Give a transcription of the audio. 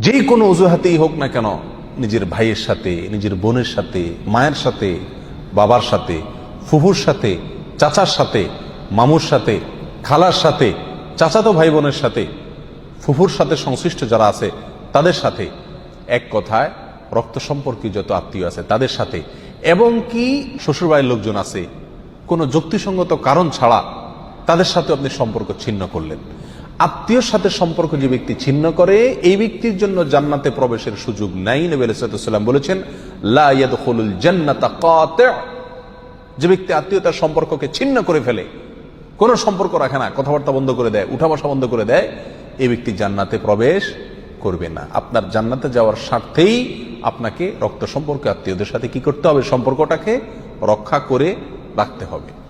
যে কোনো অজুহাতেই হোক না কেন, নিজের ভাইয়ের সাথে, নিজের বোনের সাথে, মায়ের সাথে, বাবার সাথে, ফুফুর সাথে, চাচার সাথে, মামুর সাথে, খালার সাথে, চাচাতো ভাই বোনের সাথে, ফুফুর সাথে সংশ্লিষ্ট যারা আছে তাদের সাথে, এক কথায় রক্ত সম্পর্কীয় যত আত্মীয় আছে তাদের সাথে, এবং কি শ্বশুরবাড়ির লোকজন আছে, কোনো যুক্তিসঙ্গত কারণ ছাড়া তাদের সাথে আপনি সম্পর্ক ছিন্ন করলেন। আত্মীয়র সাথে সম্পর্ক যে ব্যক্তি ছিন্ন করে, এই ব্যক্তির জন্য জান্নাতে প্রবেশের সুযোগ নাই। নবী আলাইহিস সালাম বলেছেন, লা ইয়াদখুলুল জান্নাতা কাতি'। যে ব্যক্তি আত্মীয়তার সম্পর্ককে ছিন্ন করে ফেলে, কোনো সম্পর্ক রাখে না, কথাবার্তা বন্ধ করে দেয়, উঠা বসা বন্ধ করে দেয়, এই ব্যক্তি জান্নাতে প্রবেশ করবে না। আপনার জান্নাতে যাওয়ার স্বার্থেই আপনাকে রক্ত সম্পর্কে আত্মীয়দের সাথে কি করতে হবে? সম্পর্কটাকে রক্ষা করে রাখতে হবে।